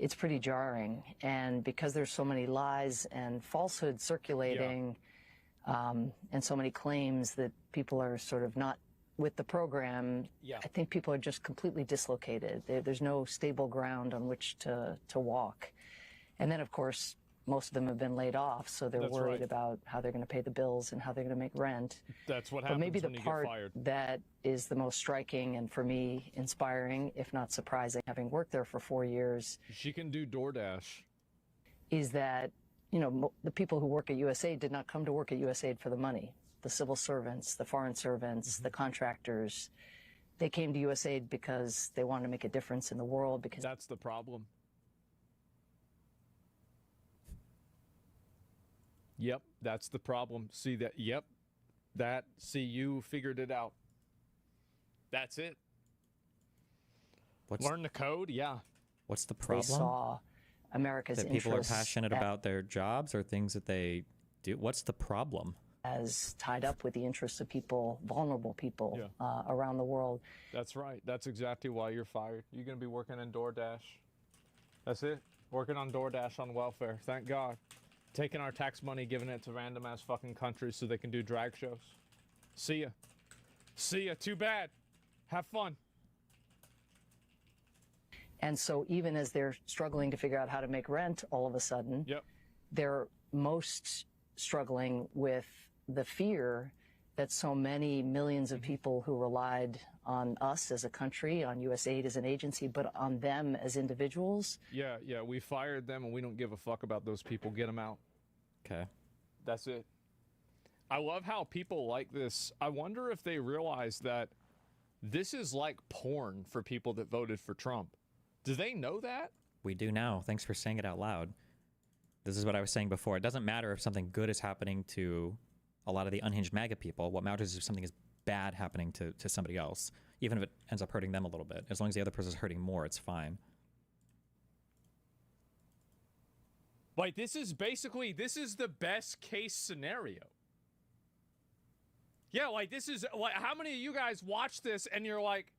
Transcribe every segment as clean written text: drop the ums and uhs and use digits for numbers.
it's pretty jarring. And because there's so many lies and falsehoods circulating, and so many claims that people are sort of not with the program, I think people are just completely dislocated. There's no stable ground on which to walk. And then, of course, most of them have been laid off, so they're worried about how they're going to pay the bills and how they're going to make rent. That's what happens when you get fired. But maybe the part that is the most striking and, for me, inspiring, if not surprising, having worked there for 4 years. She can do DoorDash. Is that, you know, the people who work at USAID did not come to work at USAID for the money. The civil servants, the foreign servants, the contractors, they came to USAID because they wanted to make a difference in the world. Because that's the problem. Yep, that's the problem. See that? Yep, see, you figured it out. That's it. Learn the code? Yeah. What's the problem? They saw America's that people are passionate about their jobs or things that they do. What's the problem? As tied up with the interests of people, vulnerable people around the world. That's right. That's exactly why you're fired. You're going to be working in DoorDash. That's it. Working on DoorDash on welfare. Thank God. Taking our tax money, giving it to random ass fucking countries so they can do drag shows. See ya. See ya. Too bad. Have fun. And so even as they're struggling to figure out how to make rent, all of a sudden, they're most struggling with the fear that so many millions of people who relied on us as a country, on USAID as an agency, but on them as individuals. Yeah, we fired them and we don't give a fuck about those people. Get them out. Okay. That's it. I love how people like this. I wonder if they realize that this is like porn for people that voted for Trump. Do they know that? We do now. Thanks for saying it out loud. This is what I was saying before. It doesn't matter if something good is happening to a lot of the unhinged MAGA people. What matters is if something is bad happening to somebody else, even if it ends up hurting them a little bit. As long as the other person is hurting more, it's fine. Like, this is the best case scenario. Yeah, like, this is, like, how many of you guys watch this and you're like,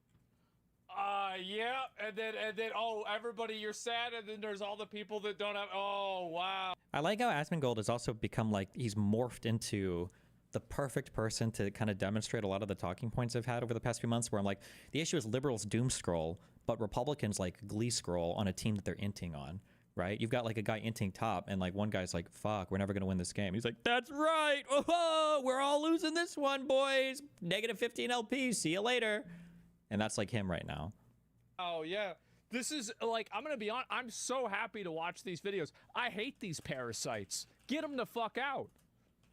yeah, and then, oh, everybody, you're sad, and then there's all the people that don't have, oh, wow. I like how Asmongold has also become, like, he's morphed into the perfect person to kind of demonstrate a lot of the talking points I've had over the past few months, where I'm like, the issue is liberals doom scroll, but Republicans, like, glee scroll on a team that they're inting on, right? You've got, like, a guy inting top, and, like, one guy's like, fuck, we're never going to win this game. He's like, that's right, oh, we're all losing this one, boys. Negative 15 LP, see you later. And that's like him right now. Oh, yeah. This is, like, I'm going to be honest, I'm so happy to watch these videos. I hate these parasites. Get them the fuck out.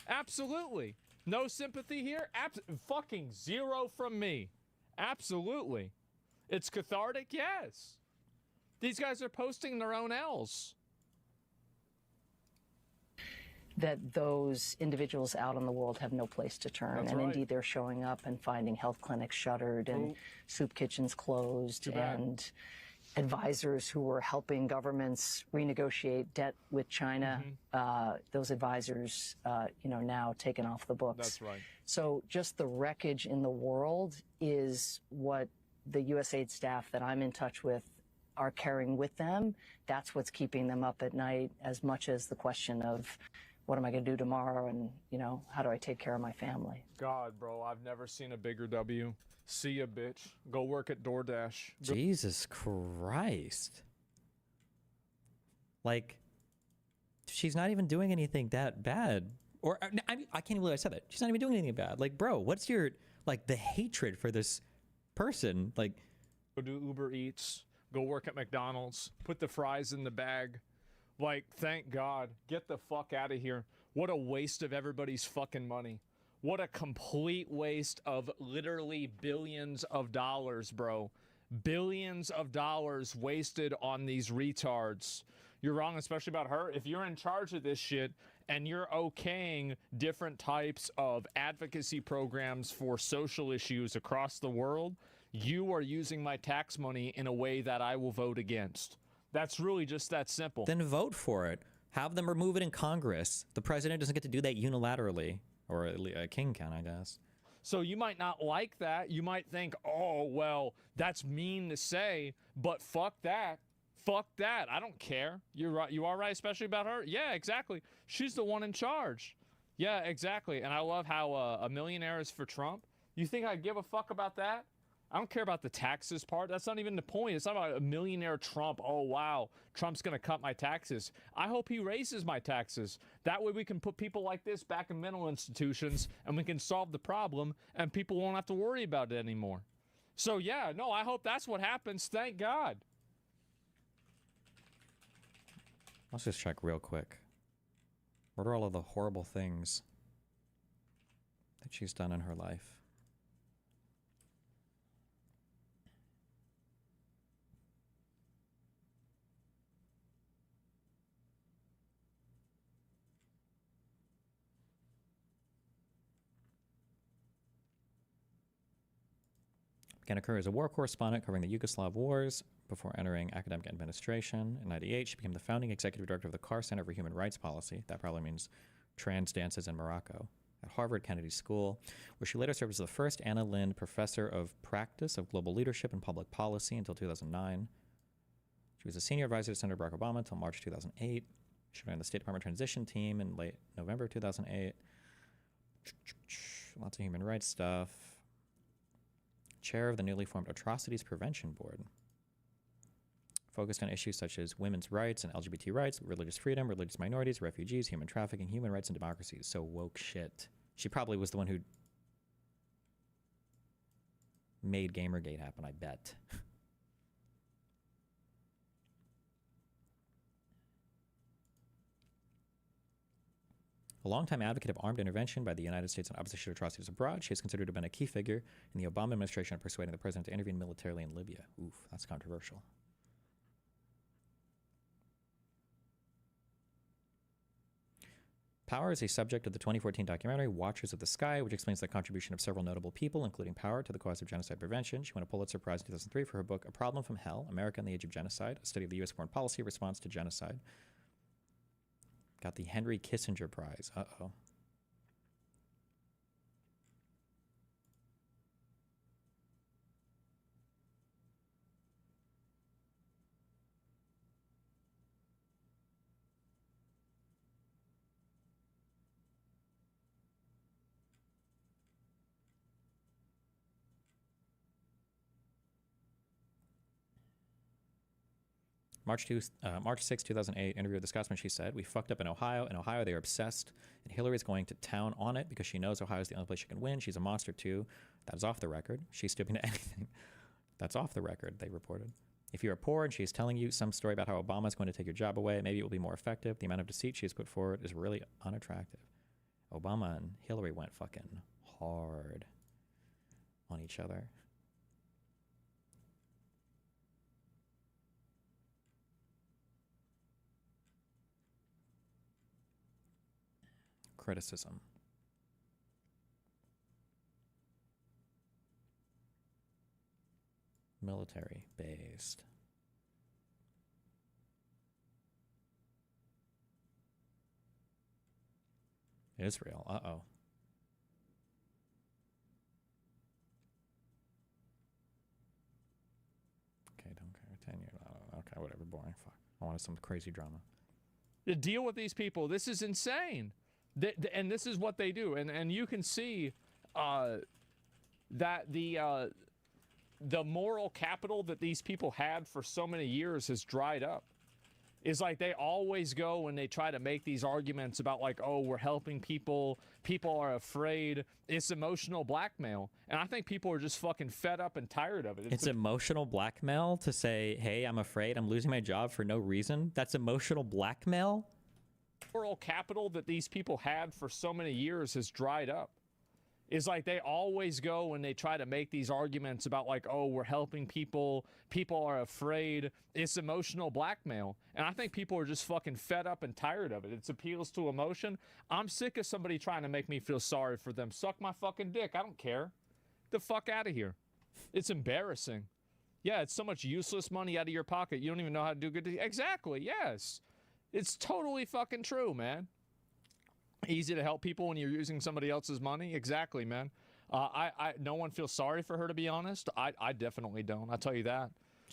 Absolutely. No sympathy here? Fucking zero from me. Absolutely. It's cathartic? Yes. These guys are posting their own L's. That those individuals out in the world have no place to turn. That's and right. Indeed, they're showing up and finding health clinics shuttered and soup kitchens closed and advisors who were helping governments renegotiate debt with China. Those advisors, now taken off the books. That's right. So just the wreckage in the world is what the USAID staff that I'm in touch with are carrying with them. That's what's keeping them up at night, as much as the question of, what am I going to do tomorrow? And, how do I take care of my family? God, bro, I've never seen a bigger W. See ya, bitch. Go work at DoorDash. Jesus Christ. Like, she's not even doing anything that bad. Or, I can't even believe I said that. She's not even doing anything bad. Like, bro, what's your, like, the hatred for this person? Like, go do Uber Eats. Go work at McDonald's. Put the fries in the bag. Like, thank God. Get the fuck out of here. What a waste of everybody's fucking money. What a complete waste of literally billions of dollars, bro. Billions of dollars wasted on these retards. You're wrong, especially about her. If you're in charge of this shit and you're okaying different types of advocacy programs for social issues across the world, you are using my tax money in a way that I will vote against. That's really just that simple. Then vote for it. Have them remove it in Congress. The president doesn't get to do that unilaterally. Or a king can, I guess. So you might not like that. You might think, oh, well, that's mean to say. But fuck that. Fuck that. I don't care. You're right. You are right, especially about her. Yeah, exactly. She's the one in charge. Yeah, exactly. And I love how a millionaire is for Trump. You think I give a fuck about that? I don't care about the taxes part. That's not even the point. It's not about a millionaire Trump. Oh, wow, Trump's going to cut my taxes. I hope he raises my taxes. That way we can put people like this back in mental institutions and we can solve the problem and people won't have to worry about it anymore. So, yeah, no, I hope that's what happens. Thank God. Let's just check real quick. What are all of the horrible things that she's done in her life? Began a career as a war correspondent covering the Yugoslav wars before entering academic administration. In 1998, she became the founding executive director of the Carr Center for Human Rights Policy. That probably means trans dances in Morocco. At Harvard Kennedy School, where she later served as the first Anna Lind Professor of Practice of Global Leadership and Public Policy until 2009. She was a senior advisor to Senator Barack Obama until March 2008. She joined the State Department Transition Team in late November 2008. Lots of human rights stuff. Chair of the newly formed Atrocities Prevention Board. Focused on issues such as women's rights and LGBT rights, religious freedom, religious minorities, refugees, human trafficking, human rights, and democracy. So woke shit. She probably was the one who made Gamergate happen, I bet. A longtime advocate of armed intervention by the United States in opposition to atrocities abroad, she is considered to have been a key figure in the Obama administration in persuading the president to intervene militarily in Libya. Oof, that's controversial. Power is a subject of the 2014 documentary Watchers of the Sky, which explains the contribution of several notable people, including Power, to the cause of genocide prevention. She won a Pulitzer Prize in 2003 for her book A Problem from Hell, America in the Age of Genocide, a study of the U.S. foreign policy response to genocide. Got the Henry Kissinger Prize. Uh-oh. March 6, 2008, interview with the Scotsman, she said, "We fucked up in Ohio. In Ohio, they are obsessed, and Hillary's going to town on it because she knows Ohio's the only place she can win. She's a monster, too." That is off the record. She's stooping to anything. That's off the record, they reported. If you are poor and she's telling you some story about how Obama is going to take your job away, maybe it will be more effective. The amount of deceit she has put forward is really unattractive. Obama and Hillary went fucking hard on each other. Criticism. Military based. Israel. Uh-oh. Okay, don't care. 10 years. Okay, whatever. Boring. Fuck. I wanted some crazy drama. To deal with these people, this is insane. And this is what they do. And you can see that the moral capital that these people had for so many years has dried up. It's like they always go when they try to make these arguments about like, oh, we're helping people. People are afraid. It's emotional blackmail. And I think people are just fucking fed up and tired of it. It's emotional blackmail to say, hey, I'm afraid I'm losing my job for no reason. That's emotional blackmail? Moral capital that these people had for so many years has dried up. Is like they always go when they try to make these arguments about like, oh, we're helping people. People are afraid. It's emotional blackmail. And I think people are just fucking fed up and tired of it. It appeals to emotion. I'm sick of somebody trying to make me feel sorry for them. Suck my fucking dick. I don't care. The fuck out of here. It's embarrassing. Yeah, it's so much useless money out of your pocket. You don't even know how to do good. Exactly. Yes. It's totally fucking true, man. Easy to help people when you're using somebody else's money. Exactly, man. No one feels sorry for her, to be honest. I definitely don't. I'll tell you that.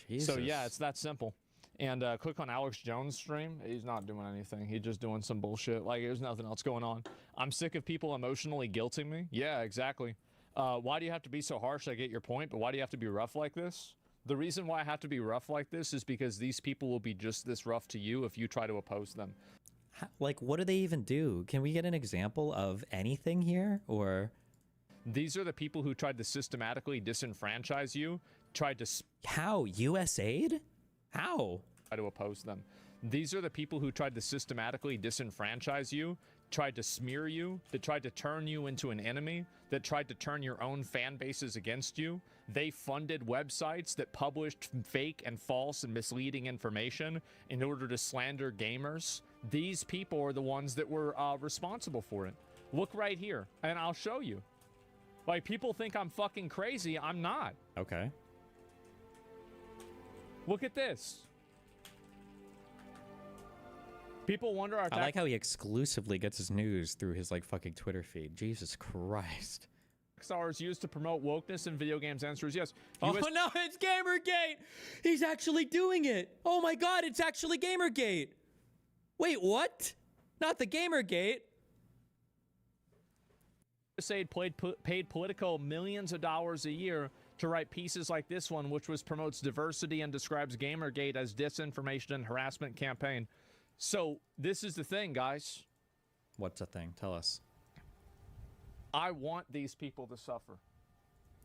Jesus. So yeah, it's that simple. And click on Alex Jones' stream. He's not doing anything. He's just doing some bullshit. Like, there's nothing else going on. I'm sick of people emotionally guilting me. Yeah, exactly. Why do you have to be so harsh? I get your point, but why do you have to be rough like this? The reason why I have to be rough like this is because these people will be just this rough to you if you try to oppose them. Like, what do they even do? Can we get an example of anything here? Or these are the people who tried to systematically disenfranchise you, tried to... How? USAID? How? Try to oppose them. These are the people who tried to systematically disenfranchise you, tried to smear you, that tried to turn you into an enemy, that tried to turn your own fan bases against you. They funded websites that published fake and false and misleading information in order to slander gamers. These people are the ones that were responsible for it. Look right here, and I'll show you. Like, people think I'm fucking crazy. I'm not. Okay. Look at this. People wonder... I like how he exclusively gets his news through his, like, fucking Twitter feed. Jesus Christ. Stars used to promote wokeness in video games. Answer is yes. Oh, no, it's Gamergate! He's actually doing it! Oh my god, it's actually Gamergate! Wait, what? Not the Gamergate. USAID paid Politico millions of dollars a year to write pieces like this one, which promotes diversity and describes Gamergate as disinformation and harassment campaign. So this is the thing, guys. What's the thing? Tell us. I want these people to suffer.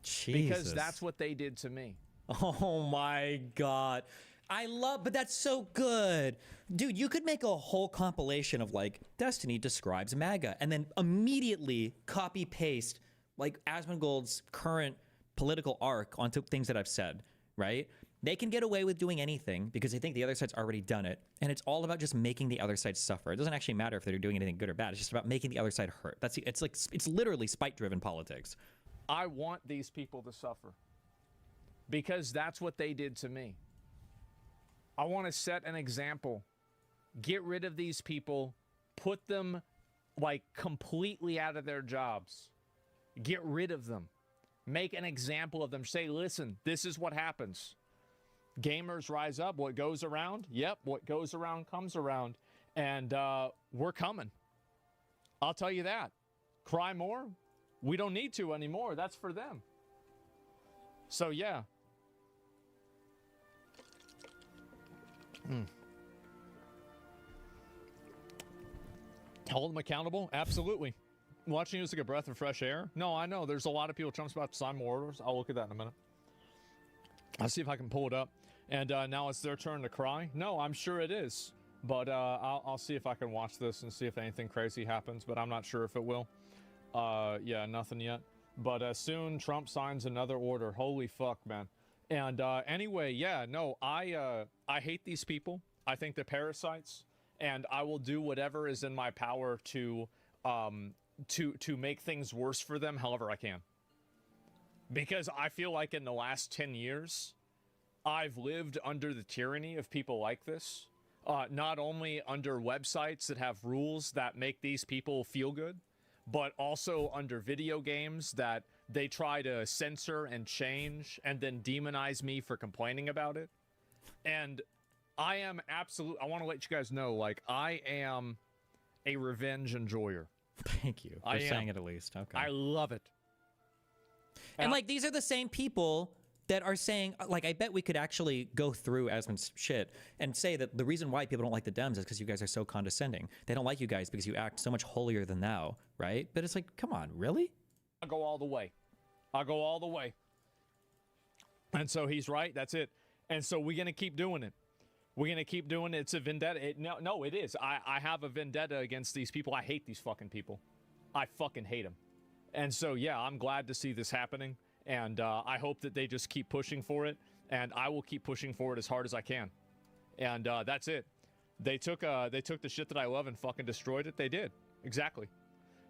Jesus. Because that's what they did to me. Oh my god. But that's so good. Dude, you could make a whole compilation of, like, Destiny describes MAGA, and then immediately copy paste, like, Asmongold's current political arc onto things that I've said, right? They can get away with doing anything because they think the other side's already done it, and it's all about just making the other side suffer. It doesn't actually matter if they're doing anything good or bad. It's just about making the other side hurt. It's literally spite-driven politics. I want these people to suffer because that's what they did to me. I want to set an example. Get rid of these people. Put them, like, completely out of their jobs. Get rid of them. Make an example of them. Say, listen, this is what happens. Gamers rise up. What goes around? Yep, what goes around comes around. And we're coming. I'll tell you that. Cry more? We don't need to anymore. That's for them. So, yeah. Hold them accountable? Absolutely. Watching you is like a breath of fresh air. No, I know. There's a lot of people. Trump's about to sign more orders. I'll look at that in a minute. I'll see if I can pull it up. And now it's their turn to cry. No, I'm sure it is. But I'll see if I can watch this and see if anything crazy happens. But I'm not sure if it will. Yeah, nothing yet. But soon Trump signs another order. Holy fuck, man. And anyway, yeah, no, I hate these people. I think they're parasites. And I will do whatever is in my power to make things worse for them however I can. Because I feel like in the last 10 years, I've lived under the tyranny of people like this. Not only under websites that have rules that make these people feel good, but also under video games that they try to censor and change and then demonize me for complaining about it. And I am I want to let you guys know, like, I am a revenge enjoyer. Thank you for saying it at least. Okay. I love it. And like, these are the same people that are saying, like, I bet we could actually go through Asmon's shit and say that the reason why people don't like the Dems is because you guys are so condescending. They don't like you guys because you act so much holier than thou, right? But it's like, come on, really? I'll go all the way. I'll go all the way. And so he's right. That's it. And so we're going to keep doing it. We're going to keep doing it. It's a vendetta. No, it is. I have a vendetta against these people. I hate these fucking people. I fucking hate them. And so, yeah, I'm glad to see this happening. And I hope that they just keep pushing for it. And I will keep pushing for it as hard as I can. And that's it. They took the shit that I love and fucking destroyed it. They did. Exactly.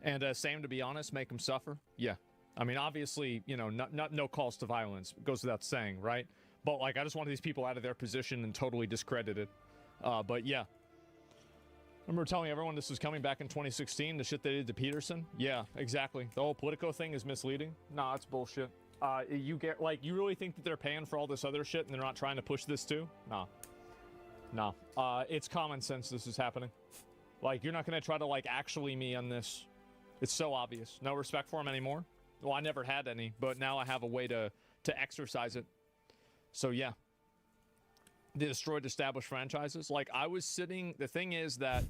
And same, to be honest, make them suffer. Yeah. I mean, obviously, you know, no calls to violence. It goes without saying, right? But, like, I just want these people out of their position and totally discredited. But, yeah. Remember telling everyone this was coming back in 2016, the shit they did to Peterson? Yeah, exactly. The whole Politico thing is misleading. Nah, it's bullshit. You really think that they're paying for all this other shit and they're not trying to push this too? Nah. No. It's common sense this is happening. Like, you're not going to try to, like, actually me on this. It's so obvious. No respect for him anymore. Well, I never had any, but now I have a way to exercise it. So, yeah. They destroyed established franchises. Like, I was sitting... The thing is that...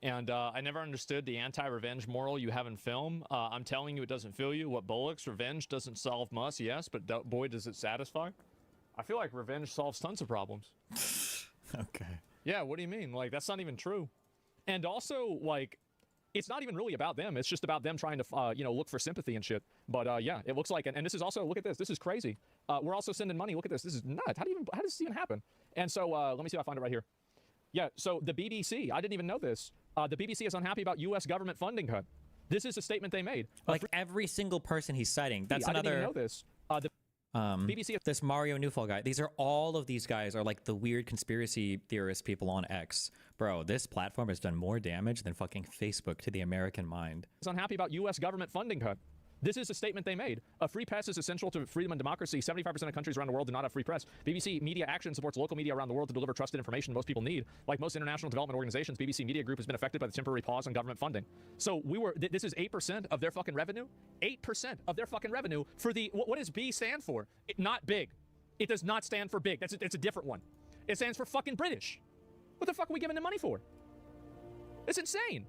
And I never understood the anti-revenge moral you have in film. I'm telling you, it doesn't fill you. What bullocks? Revenge doesn't solve must, yes, but boy, does it satisfy. I feel like revenge solves tons of problems. Okay. Yeah, what do you mean? Like, that's not even true. And also, like, it's not even really about them. It's just about them trying to, you know, look for sympathy and shit. But, yeah, it looks like... And this is also... Look at this. This is crazy. We're also sending money. Look at this. This is nuts. How does this even happen? And so, let me see if I find it right here. Yeah, so the BBC... I didn't even know this. The BBC is unhappy about U.S. government funding cut. This is a statement they made. Like every single person he's citing. That's I another... didn't even know this. The BBC... This Mario Newfall guy. These are all of these guys are like the weird conspiracy theorist people on X. Bro, this platform has done more damage than fucking Facebook to the American mind. Is unhappy about U.S. government funding cut. This is a statement they made. A free press is essential to freedom and democracy. 75% of countries around the world do not have free press. BBC Media Action supports local media around the world to deliver trusted information most people need. Like most international development organizations, BBC Media Group has been affected by the temporary pause on government funding. So this is 8% of their fucking revenue? 8% of their fucking revenue for the, what does B stand for? Not big. It does not stand for big. It's a different one. It stands for fucking British. What the fuck are we giving them money for? It's insane.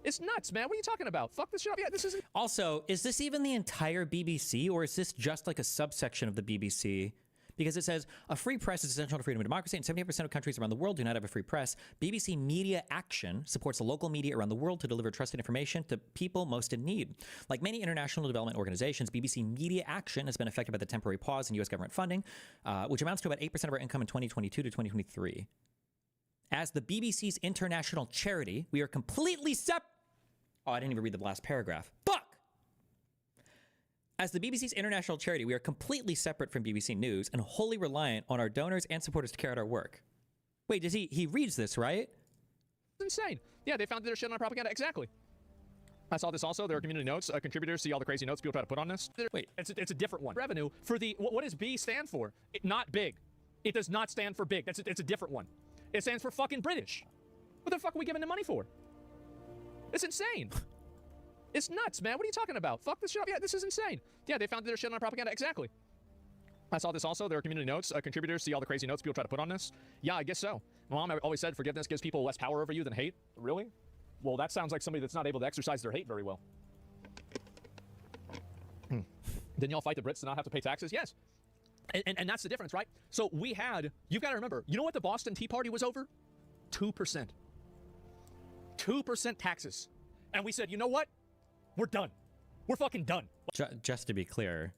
It's nuts, man. What are you talking about? Fuck this shit up. Yeah, this isn't... Also, is this even the entire BBC, or is this just like a subsection of the BBC? Because it says, a free press is essential to freedom and democracy, and 78% of countries around the world do not have a free press. BBC Media Action supports the local media around the world to deliver trusted information to people most in need. Like many international development organizations, BBC Media Action has been affected by the temporary pause in U.S. government funding, which amounts to about 8% of our income in 2022 to 2023. As the BBC's international charity, we are completely Oh, I didn't even read the last paragraph. Fuck! As the BBC's international charity, we are completely separate from BBC News and wholly reliant on our donors and supporters to carry out our work. Wait, does he reads this, right? It's insane. Yeah, they founded their shit on propaganda. Exactly. I saw this also. There are community notes. Contributors see all the crazy notes people try to put on this. Wait, it's a different one. Revenue for the... What does B stand for? Not big. It does not stand for big. It's a different one. It stands for fucking British. What the fuck are we giving them money for? It's insane. It's nuts, man. What are you talking about? Fuck this shit up. Yeah, this is insane. Yeah, they founded their shit on propaganda. Exactly. I saw this also. There are community notes. Contributors see all the crazy notes people try to put on this. Yeah, I guess so. Mom always said forgiveness gives people less power over you than hate. Really? Well, that sounds like somebody that's not able to exercise their hate very well. Didn't y'all fight the Brits to not have to pay taxes? Yes. And that's the difference, right? So we had, you've got to remember, you know what the Boston Tea Party was over? 2%. 2% taxes. And we said, you know what? We're done. We're fucking done. Just to be clear,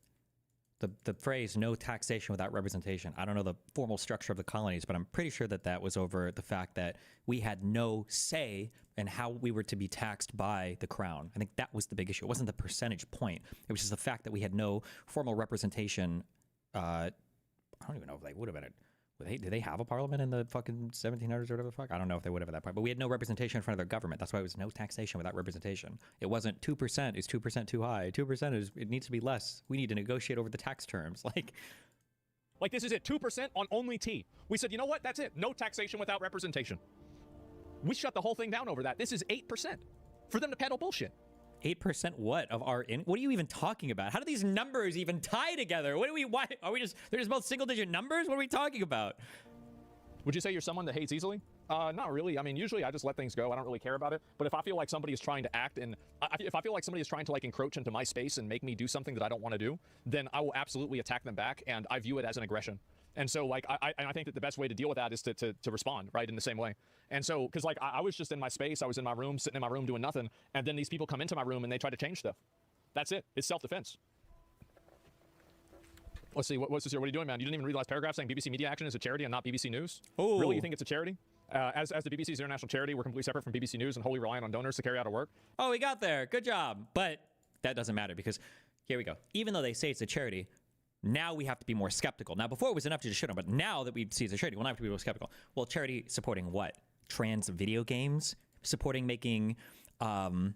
the phrase no taxation without representation, I don't know the formal structure of the colonies, but I'm pretty sure that that was over the fact that we had no say in how we were to be taxed by the crown. I think that was the big issue. It wasn't the percentage point. It was just the fact that we had no formal representation. I don't even know if they would have been. Did they have a parliament in the fucking 1700s or whatever the fuck? I don't know if they would have at that point, but we had no representation in front of their government. That's why it was no taxation without representation. It wasn't 2%. Is 2% too high? 2% is, it needs to be less. We need to negotiate over the tax terms. Like this is it. 2% on only tea. We said, you know what? That's it. No taxation without representation. We shut the whole thing down over that. This is 8% for them to peddle bullshit. 8% what of our what are you even talking about? How do these numbers even tie together? Why are we just, they're just both single digit numbers? What are we talking about? Would you say you're someone that hates easily? Not really. I mean, usually I just let things go. I don't really care about it. But if I feel like somebody is trying to act and if I feel like somebody is trying to like encroach into my space and make me do something that I don't want to do, then I will absolutely attack them back, and I view it as an aggression. And so like I think that the best way to deal with that is to respond, right, in the same way. And so because like I was just in my space, I was in my room, sitting in my room doing nothing, and then these people come into my room and they try to change stuff. That's it. It's self-defense. Let's see, what's this here? What are you doing, man? You didn't even read the last paragraph saying BBC Media Action is a charity and not BBC News? Oh. Really, you think it's a charity? As the BBC's international charity, we're completely separate from BBC News and wholly reliant on donors to carry out our work. Oh, we got there. Good job. But that doesn't matter because here we go. Even though they say it's a charity, now we have to be more skeptical. Now, before it was enough to just shit on, but now that we see it's a charity, we'll have to be more skeptical. Well, charity supporting what? Trans video games? Supporting making, oh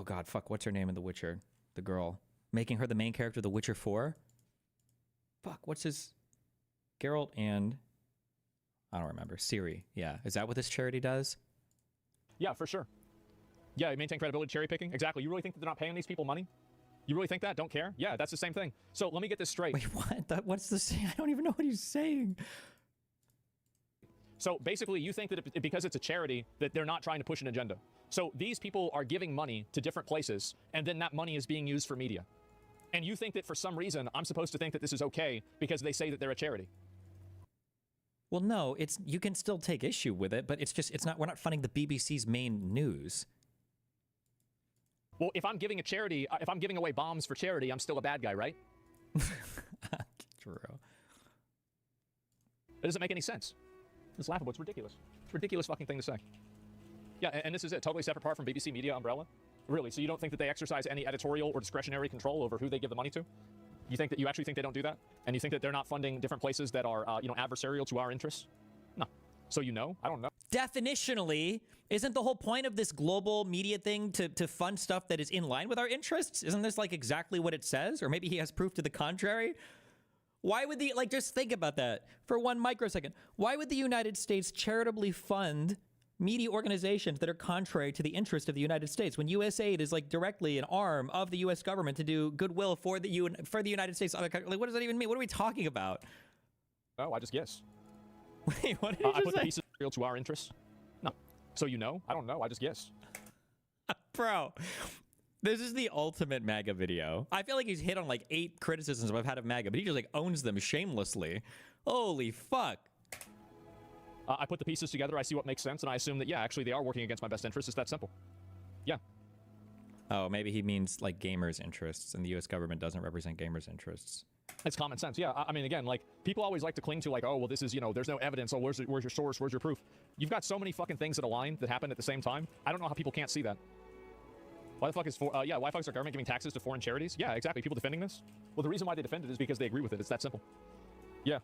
God, fuck, what's her name in The Witcher? The girl. Making her the main character of The Witcher 4? Fuck, what's his... Geralt and I don't remember. Siri. Yeah. Is that what this charity does? Yeah, for sure. Yeah, maintain credibility, cherry picking. Exactly. You really think that they're not paying these people money? You really think that? Don't care? Yeah, that's the same thing. So let me get this straight. Wait, what? What's the saying? I don't even know what he's saying. So basically, you think that because it's a charity, that they're not trying to push an agenda. So these people are giving money to different places, and then that money is being used for media. And you think that for some reason, I'm supposed to think that this is okay because they say that they're a charity. Well, no, you can still take issue with it, but we're not funding the BBC's main news. Well, if I'm giving away bombs for charity, I'm still a bad guy, right? True. It doesn't make any sense. It's laughable. It's ridiculous. It's a ridiculous fucking thing to say. Yeah, and this is it. Totally separate apart from BBC media umbrella. Really? So you don't think that they exercise any editorial or discretionary control over who they give the money to? You actually think they don't do that? And you think that they're not funding different places that are, adversarial to our interests? No. So you know? I don't know. Definitionally, isn't the whole point of this global media thing to fund stuff that is in line with our interests? Isn't this like exactly what it says? Or maybe he has proof to the contrary? Why would just think about that for 1 microsecond. Why would the United States charitably fund media organizations that are contrary to the interest of the United States when USAID is like directly an arm of the US government to do goodwill for the United States? Like, what does that even mean? What are we talking about? Oh, I just guess. Wait, what did you I just put say? the pieces real to our interests. No. So you know? I don't know. I just guess. Bro, this is the ultimate MAGA video. I feel like he's hit on like 8 criticisms I've had of MAGA, but he just like owns them shamelessly. Holy fuck. I put the pieces together, I see what makes sense, and I assume that, yeah, actually they are working against my best interests. It's that simple. Yeah. Oh, maybe he means like gamers' interests, and the U.S. government doesn't represent gamers' interests. It's common sense. Yeah, I mean, again, like, people always like to cling to, like, oh, well, this is, there's no evidence. Oh, where's your source? Where's your proof? You've got so many fucking things that align that happen at the same time. I don't know how people can't see that. Why the fuck is, why the fuck is our government giving taxes to foreign charities? Yeah, exactly. People defending this? Well, the reason why they defend it is because they agree with it. It's that simple. Yeah.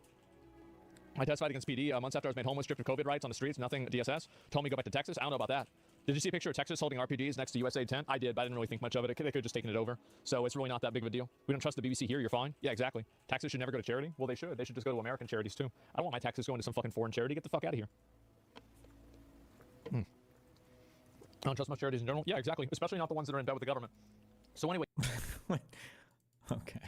I testified against PD months after I was made homeless, stripped of COVID rights on the streets, nothing DSS. Told me to go back to Texas. I don't know about that. Did you see a picture of Texas holding RPGs next to USAID tent? I did, but I didn't really think much of it. They could have just taken it over. So it's really not that big of a deal. We don't trust the BBC here. You're fine. Yeah, exactly. Taxes should never go to charity. Well, they should. They should just go to American charities, too. I don't want my taxes going to some fucking foreign charity. Get the fuck out of here. I don't trust most charities in general. Yeah, exactly. Especially not the ones that are in bed with the government. So anyway. Okay.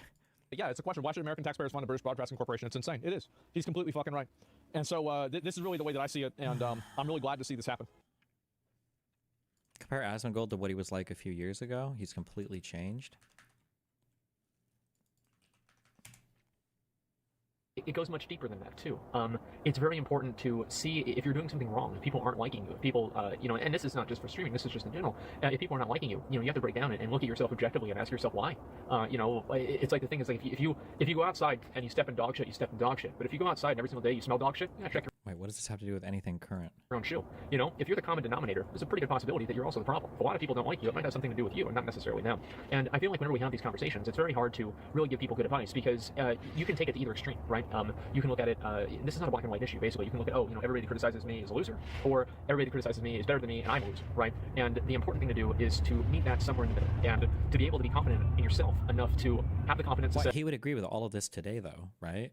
Yeah, it's a question. Why should American taxpayers fund a British Broadcasting Corporation? It's insane. It is. He's completely fucking right. And so this is really the way that I see it, and I'm really glad to see this happen. Compare Asmongold to what he was like a few years ago. He's completely changed. It goes much deeper than that too. It's very important to see if you're doing something wrong, if people aren't liking you, if people, and this is not just for streaming, this is just in general. If people are not liking you, you have to break down and look at yourself objectively and ask yourself why. It's like the thing is like if you go outside and you step in dog shit, you step in dog shit. But if you go outside and every single day you smell dog shit, check your Wait, what does this have to do with anything current? own shoe. If you're the common denominator, there's a pretty good possibility that you're also the problem. If a lot of people don't like you, it might have something to do with you and not necessarily them. And I feel like whenever we have these conversations, it's very hard to really give people good advice because you can take it to either extreme, right? You can look at it, this is not a black and white issue, basically. You can look at, everybody that criticizes me is a loser, or everybody that criticizes me is better than me and I'm a loser, right? And the important thing to do is to meet that somewhere in the middle and to be able to be confident in yourself enough to have the confidence to say, He would agree with all of this today, though, right?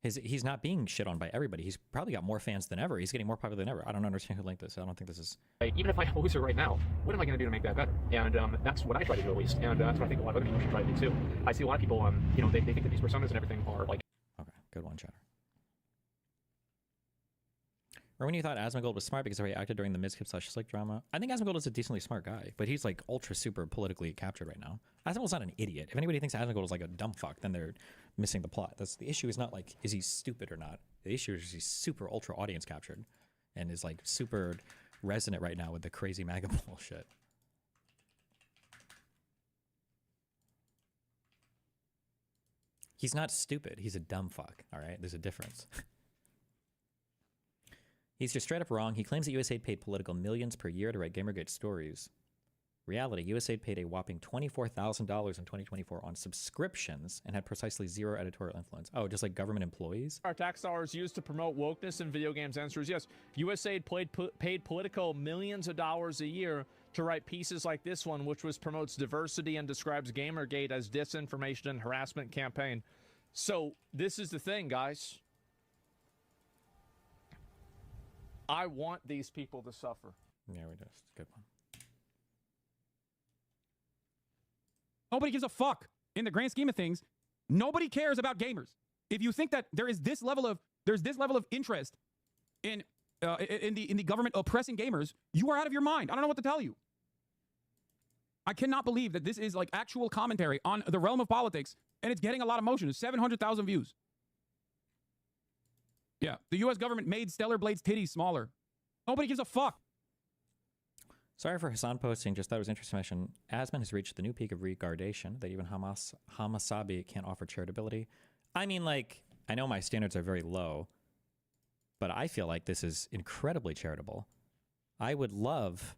He's not being shit on by everybody. He's probably got more fans than ever. He's getting more popular than ever. I don't understand who linked this. I don't think this is... even if I'm a loser right now, what am I going to do to make that better? And that's what I try to do, at least. And that's what I think a lot of other people should try to do, too. I see a lot of people, they think that these personas and everything are like... Okay, good one, Chatter. Or when you thought Asmongold was smart because of how he acted during the Mizkip/Slick drama. I think Asmongold is a decently smart guy, but he's like ultra super politically captured right now. Asmongold's not an idiot. If anybody thinks Asmongold is like a dumb fuck, then they're missing the plot. The issue is not like, is he stupid or not? The issue is he's super ultra audience captured and is like super resonant right now with the crazy MAGA bullshit. He's not stupid. He's a dumb fuck, all right? There's a difference. He's just straight up wrong. He claims that USAID paid political millions per year to write Gamergate stories. Reality, USAID paid a whopping $24,000 in 2024 on subscriptions and had precisely zero editorial influence. Oh, just like government employees? Our tax dollars used to promote wokeness in video games. Answer is yes. USAID paid Politico millions of dollars a year to write pieces like this one, which promotes diversity and describes Gamergate as disinformation and harassment campaign. So this is the thing, guys. I want these people to suffer. Yeah, we just good one. Nobody gives a fuck in the grand scheme of things. Nobody cares about gamers. If you think that there's this level of interest in the government oppressing gamers, you are out of your mind. I don't know what to tell you. I cannot believe that this is like actual commentary on the realm of politics, and it's getting a lot of motion. It's 700,000 views. Yeah, the U.S. government made Stellar Blade's titties smaller. Nobody gives a fuck. Sorry for Hassan posting, just thought it was interesting to mention. Asmon has reached the new peak of regardation that even Hamasabi can't offer charitability. I mean, like, I know my standards are very low, but I feel like this is incredibly charitable. I would love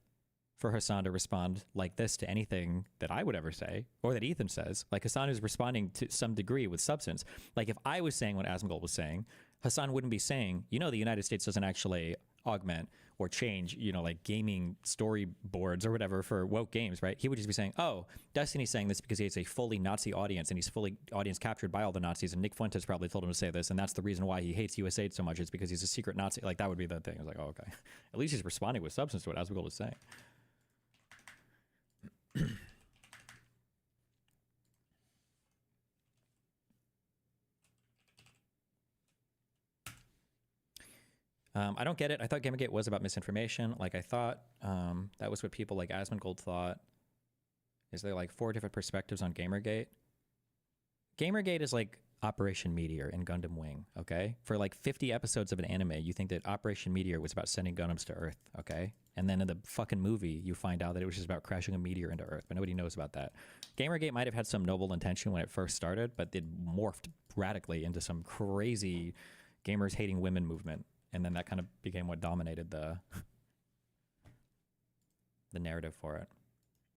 for Hassan to respond like this to anything that I would ever say, or that Ethan says. Like, Hassan is responding to some degree with substance. Like, if I was saying what Asmongold was saying, Hassan wouldn't be saying, you know, the United States doesn't actually augment or change, you know, like gaming storyboards or whatever for woke games, right? He would just be saying, oh, Destiny's saying this because he has a fully Nazi audience and he's fully audience captured by all the Nazis, and Nick Fuentes probably told him to say this, and that's the reason why he hates USAID so much, is because he's a secret Nazi. Like, that would be the thing. I was like, oh, okay. At least he's responding with substance to what Asmongold is saying. I don't get it. I thought Gamergate was about misinformation. Like, I thought that was what people like Asmongold thought. Is there like 4 different perspectives on Gamergate? Gamergate is like Operation Meteor in Gundam Wing, okay? For like 50 episodes of an anime, you think that Operation Meteor was about sending Gundams to Earth, okay? And then in the fucking movie, you find out that it was just about crashing a meteor into Earth, but nobody knows about that. Gamergate might have had some noble intention when it first started, but it morphed radically into some crazy gamers hating women movement. And then that kind of became what dominated the narrative for it.